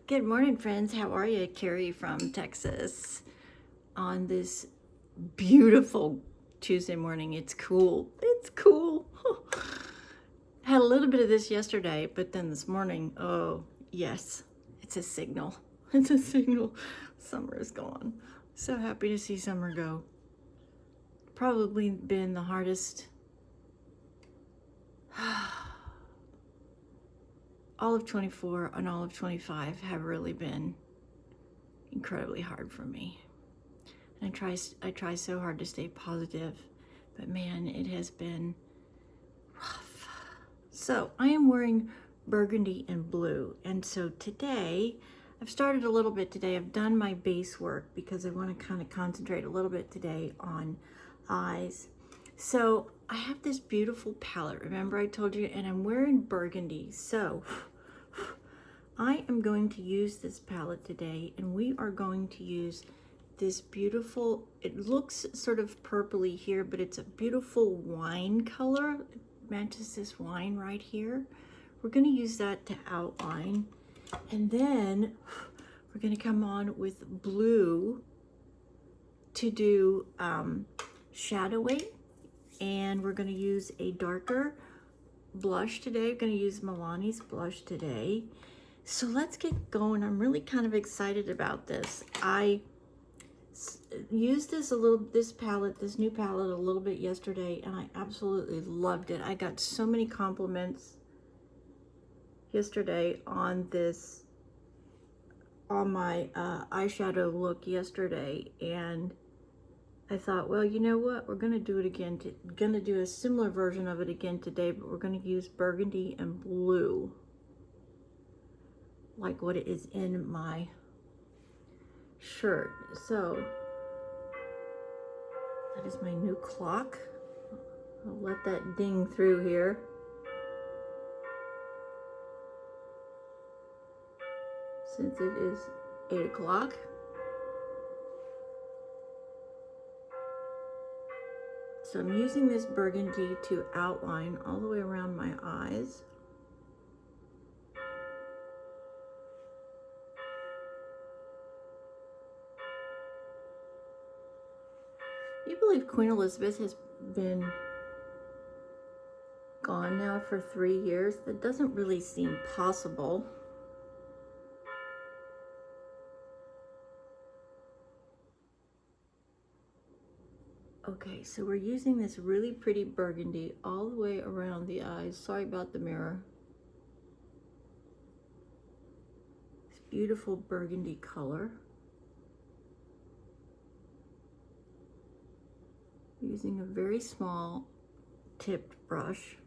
Good morning, friends. How are you? Carrie from Texas on this beautiful Tuesday morning. It's cool. It's cool. Had a little bit of this yesterday, but then this morning, oh, yes, it's a signal. It's a signal. Summer is gone. So happy to see summer go. Probably been the hardest. All of 24 and all of 25 have really been incredibly hard for me. And I try so hard to stay positive, but man, it has been rough. So I am wearing burgundy and blue. And so today, I've started a little bit today. I've done my base work because I want to kind of concentrate a little bit today on eyes. So I have this beautiful palette. Remember I told you, and I'm wearing burgundy. So I am going to use this palette today, and we are going to use this beautiful, it looks sort of purpley here, but it's a beautiful wine color. It matches this wine right here. We're going to use that to outline, and then we're going to come on with blue to do shadowing, and we're going to use a darker blush today. I'm going to use Milani's blush today. So let's get going. I'm really kind of excited about this. I used this new palette a little bit yesterday, and I absolutely loved it. I got so many compliments yesterday on my eyeshadow look yesterday, and I thought, well, you know what? We're gonna do it again. Gonna do a similar version of it again today, but we're gonna use burgundy and blue, like what it is in my shirt. So that is my new clock. I'll let that ding through here. Since it is 8 o'clock. So I'm using this burgundy to outline all the way around my eyes. You believe Queen Elizabeth has been gone now for 3 years? That doesn't really seem possible. Okay, so we're using this really pretty burgundy all the way around the eyes. Sorry about the mirror. This beautiful burgundy color. Using a very small tipped brush.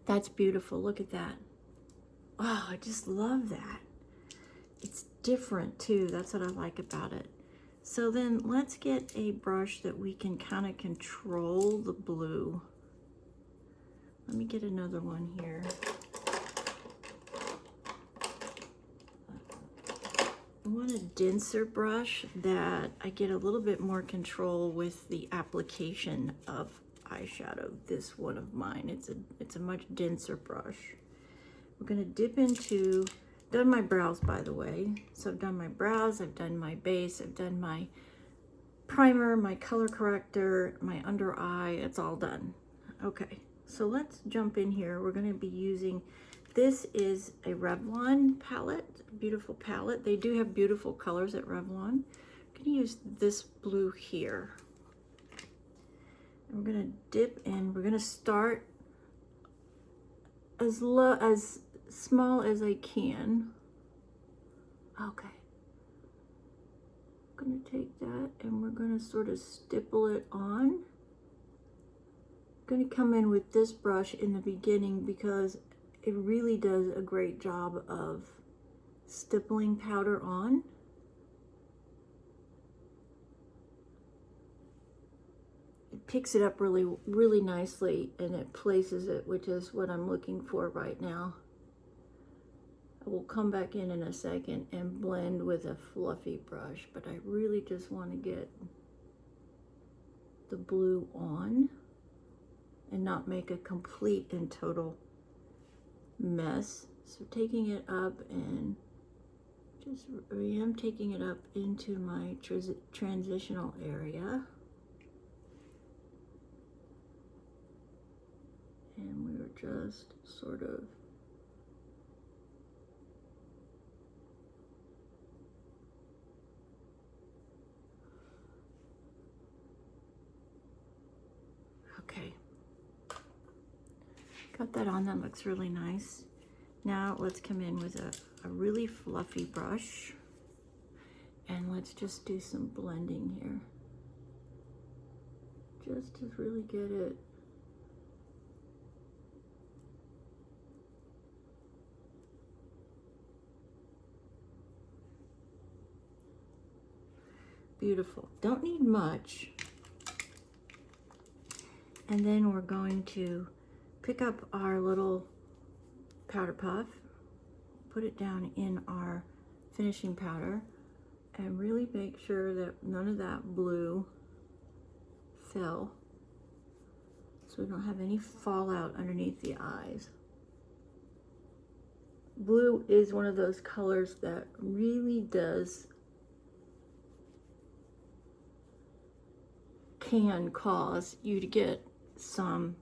That's beautiful. Look at that. Oh, I just love that. It's different too. That's what I like about it. So then let's get a brush that we can kind of control the blue. Let me get another one here. I want a denser brush that I get a little bit more control with the application of eyeshadow. This one of mine, it's a much denser brush. We're gonna dip into, done my brows by the way. So I've done my brows, I've done my base, I've done my primer, my color corrector, my under eye, it's all done. Okay, so let's jump in here. We're gonna be using, this is a Revlon palette, beautiful palette. They do have beautiful colors at Revlon. I'm gonna use this blue here. And we're gonna dip in, we're gonna start as low, as small as I can. Okay. I'm gonna take that and we're gonna sort of stipple it on. I'm gonna come in with this brush in the beginning because it really does a great job of stippling powder on. It picks it up really, really nicely and it places it, which is what I'm looking for right now. I will come back in a second and blend with a fluffy brush, but I really just want to get the blue on and not make a complete and total mess. So taking it up and just, I am taking it up into my transitional area. And we were just sort of okay. Got that on, that looks really nice. Now let's come in with a really fluffy brush and let's just do some blending here. Just to really get it beautiful. Don't need much. And then we're going to pick up our little powder puff, put it down in our finishing powder, and really make sure that none of that blue fell, so we don't have any fallout underneath the eyes. Blue is one of those colors that really can cause you to get some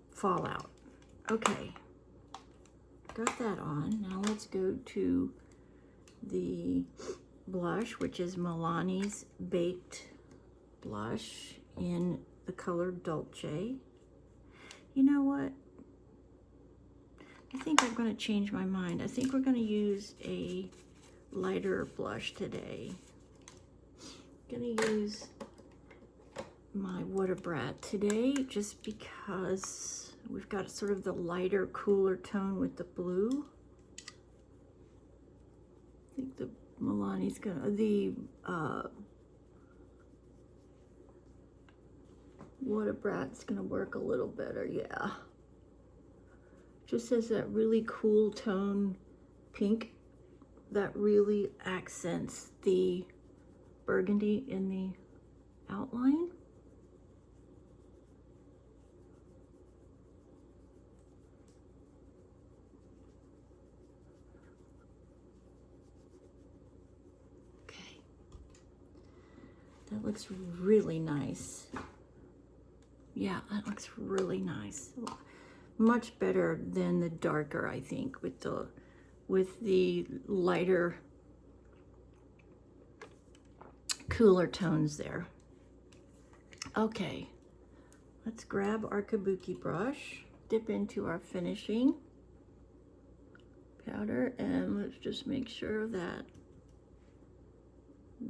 fallout. Okay, got that on. Now let's go to the blush, which is Milani's Baked blush in the color Dolce. You know what? I think I'm going to change my mind. I think we're going to use a lighter blush today. I'm going to use my Water Brat today just because we've got sort of the lighter, cooler tone with the blue. I think the Milani's gonna, the Water Brat's gonna work a little better, yeah. Just has that really cool tone pink that really accents the burgundy in the outline. That looks really nice. Yeah, that looks really nice. Much better than the darker, I think, with the lighter, cooler tones there. Okay, let's grab our kabuki brush, dip into our finishing powder, and let's just make sure that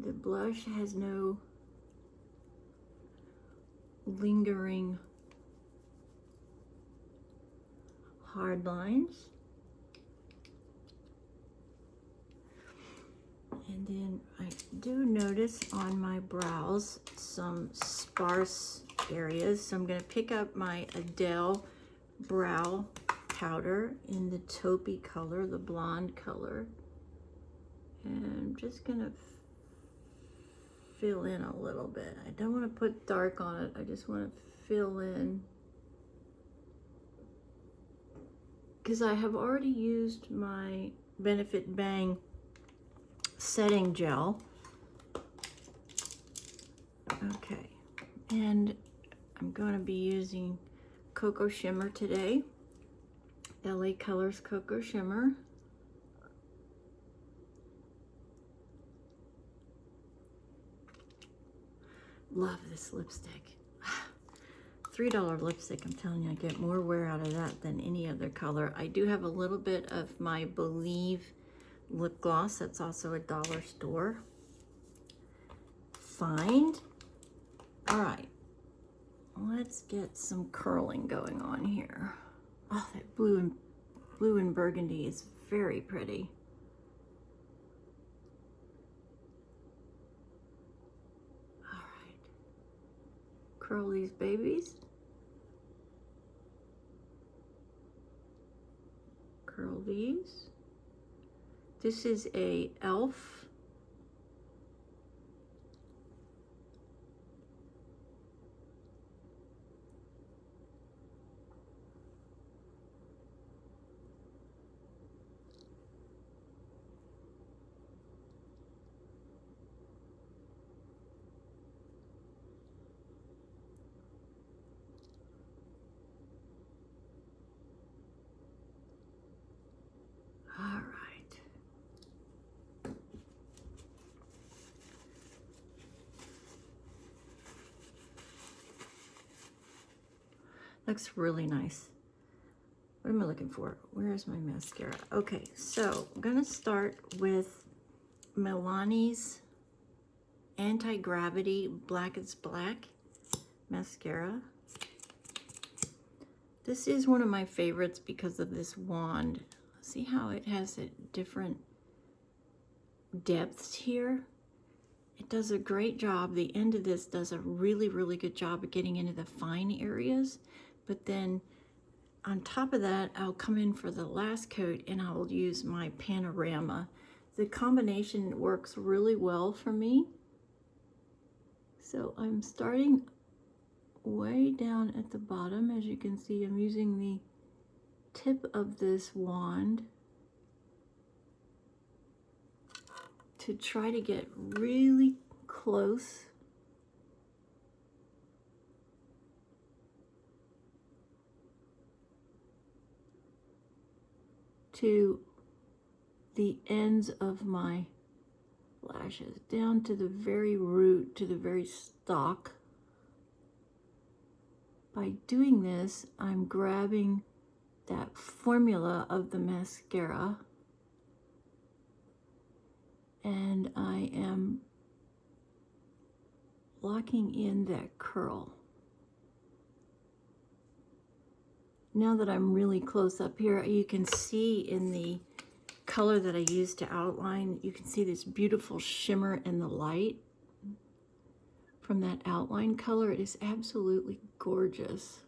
the blush has no lingering hard lines. And then I do notice on my brows some sparse areas, so I'm going to pick up my Adele brow powder in the taupey color, the blonde color, and I'm just going to fill in a little bit. I don't want to put dark on it, I just want to fill in, because I have already used my Benefit Bang setting gel. Okay, and I'm going to be using Cocoa Shimmer today, LA Colors Cocoa Shimmer. Love this lipstick. $3 lipstick, I'm telling you, I get more wear out of that than any other color. I do have a little bit of my Believe lip gloss, that's also a dollar store find. All right, let's get some curling going on here. Oh, that blue and burgundy is very pretty. Curl these babies. Curl these. This is a e.l.f. Looks really nice. What am I looking for? Where is my mascara? Okay, so I'm gonna start with Milani's Anti-Gravity Black is Black mascara. This is one of my favorites because of this wand. See how it has a different depths here? It does a great job. The end of this does a really, really good job of getting into the fine areas. But then on top of that, I'll come in for the last coat and I'll use my Panorama. The combination works really well for me. So I'm starting way down at the bottom. As you can see, I'm using the tip of this wand to try to get really close to the ends of my lashes, down to the very root, to the very stalk. By doing this, I'm grabbing that formula of the mascara and I am locking in that curl. Now that I'm really close up here, you can see in the color that I used to outline, you can see this beautiful shimmer in the light from that outline color. It is absolutely gorgeous.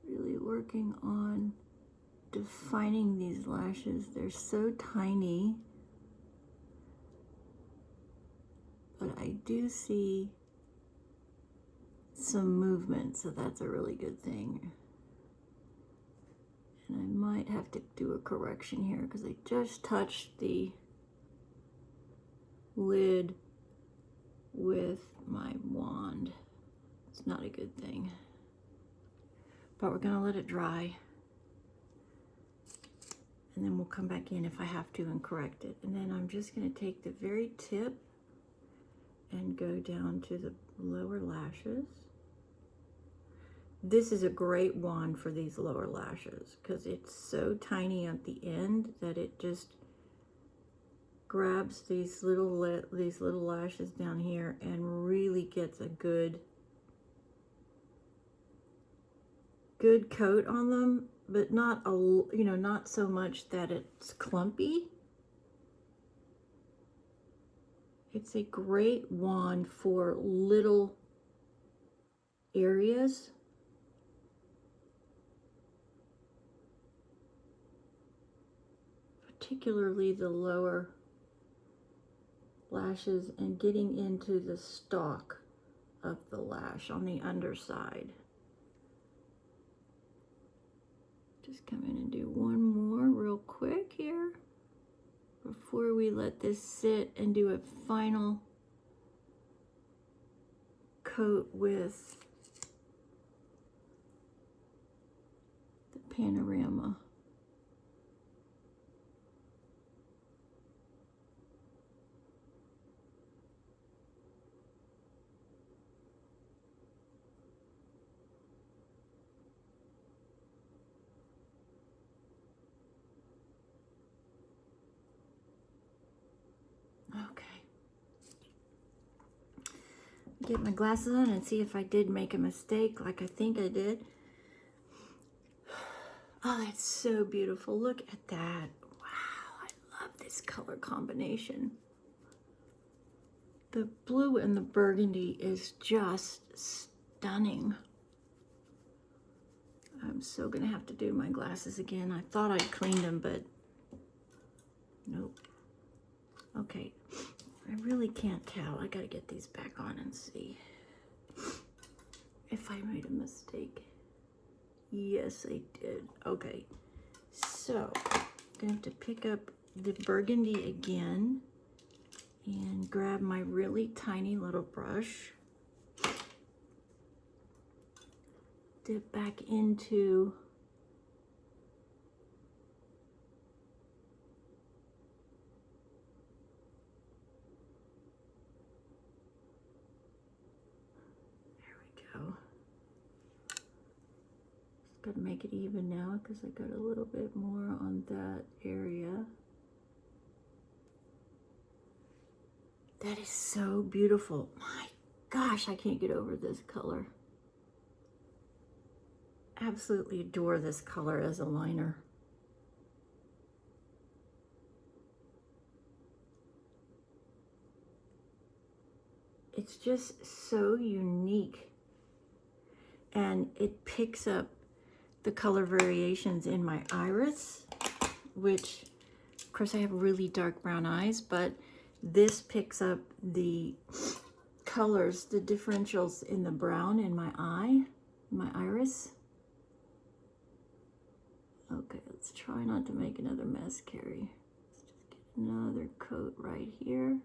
Really working on defining these lashes. They're so tiny, but I do see some movement, so that's a really good thing. And I might have to do a correction here because I just touched the lid with my wand. It's not a good thing. But we're gonna let it dry. And then we'll come back in if I have to and correct it. And then I'm just gonna take the very tip and go down to the lower lashes. This is a great wand for these lower lashes because it's so tiny at the end that it just grabs these little lashes down here and really gets a good coat on them, but not not so much that it's clumpy. It's a great wand for little areas. Particularly the lower lashes and getting into the stalk of the lash on the underside. Just come in and do one more real quick here before we let this sit and do a final coat with the Panorama. Okay. Get my glasses on and see if I did make a mistake like I think I did. Oh, that's so beautiful. Look at that. Wow. this color combination. The blue and the burgundy is just stunning. I'm so gonna have to do my glasses again. I thought I'd cleaned them, but nope. Okay, I really can't tell. I gotta get these back on and see if I made a mistake. Yes, I did. Okay, so I'm gonna have to pick up the burgundy again and grab my really tiny little brush. Dip back into just gotta make it even now because I got a little bit more on that area. That is so beautiful. My gosh, I can't get over this color. Absolutely adore this color as a liner. It's just so unique, and it picks up the color variations in my iris, which of course I have really dark brown eyes, but this picks up the colors, the differentials in the brown in my eye, my iris. Okay, let's try not to make another mess, Carrie. Let's just get another coat right here.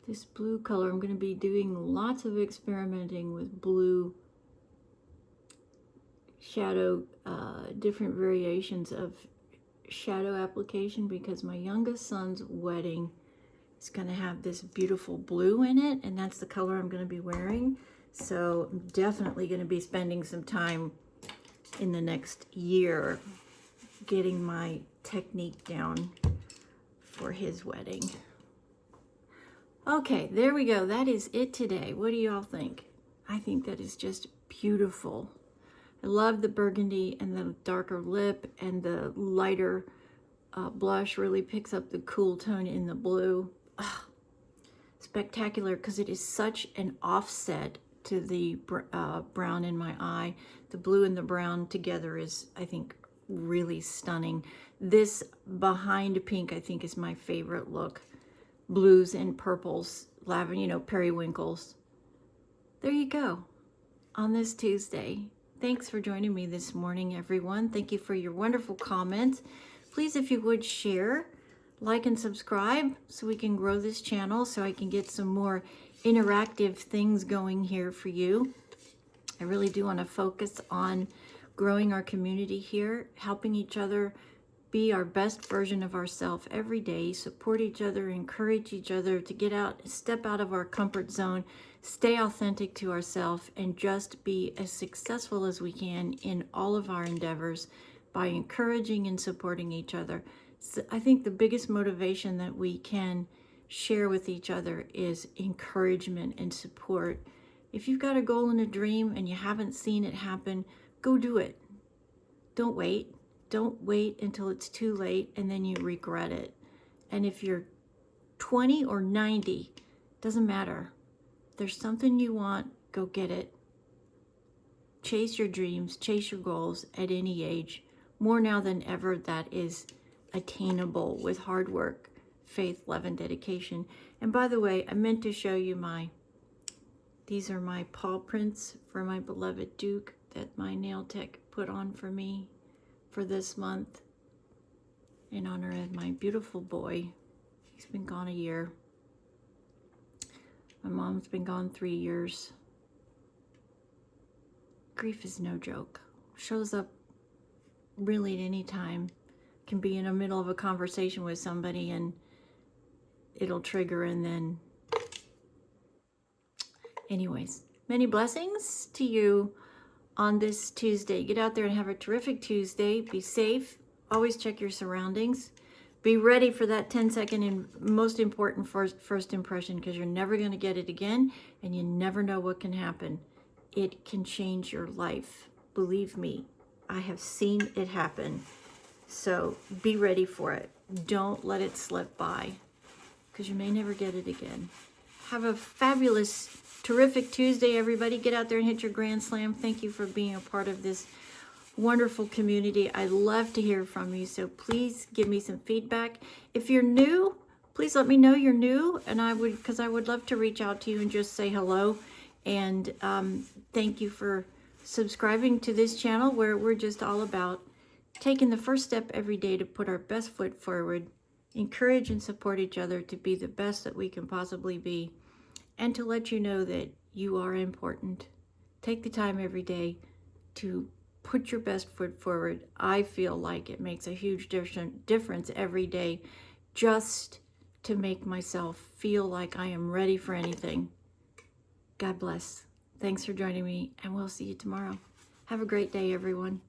This blue color, I'm going to be doing lots of experimenting with blue shadow, different variations of shadow application, because my youngest son's wedding is going to have this beautiful blue in it, and that's the color I'm going to be wearing. So I'm definitely going to be spending some time in the next year getting my technique down for his wedding. Okay, there we go. That is it today. What do y'all think? I think that is just beautiful. I love the burgundy and the darker lip, and the lighter blush really picks up the cool tone in the blue. Oh, spectacular, because it is such an offset to the brown in my eye. The blue and the brown together is, I think, really stunning. This behind pink, I think, is my favorite look. Blues and purples, lavender, you know, periwinkles. There you go on this Tuesday. Thanks for joining me this morning, everyone. Thank you for your wonderful comments. Please, if you would, share, like, and subscribe so we can grow this channel, so I can get some more interactive things going here for you. I really do want to focus on growing our community here, helping each other be our best version of ourselves every day, support each other, encourage each other to get out, step out of our comfort zone, stay authentic to ourselves, and just be as successful as we can in all of our endeavors by encouraging and supporting each other. So I think the biggest motivation that we can share with each other is encouragement and support. If you've got a goal and a dream and you haven't seen it happen, go do it. Don't wait. Don't wait until it's too late and then you regret it. And if you're 20 or 90, doesn't matter. If there's something you want, go get it. Chase your dreams, chase your goals at any age. More now than ever, that is attainable with hard work, faith, love, and dedication. And by the way, I meant to show you these are my paw prints for my beloved Duke that my nail tech put on for me for this month in honor of my beautiful boy. He's been gone a year. My mom's been gone 3 years. Grief is no joke. Shows up really at any time. Can be in the middle of a conversation with somebody and it'll trigger, and then anyways, many blessings to you on this Tuesday. Get out there and have a terrific Tuesday. Be safe. Always check your surroundings. Be ready for that 10-second and most important first impression, because you're never going to get it again, and you never know what can happen. It can change your life. Believe me, I have seen it happen. So be ready for it. Don't let it slip by, because you may never get it again. Have a fabulous, terrific Tuesday, everybody. Get out there and hit your Grand Slam. Thank you for being a part of this wonderful community. I love to hear from you, so please give me some feedback. If you're new, please let me know you're new, and I would love to reach out to you and just say hello. And thank you for subscribing to this channel, where we're just all about taking the first step every day to put our best foot forward, encourage and support each other to be the best that we can possibly be, and to let you know that you are important. Take the time every day to put your best foot forward. I feel like it makes a huge difference every day, just to make myself feel like I am ready for anything. God bless. Thanks for joining me, and we'll see you tomorrow. Have a great day, everyone.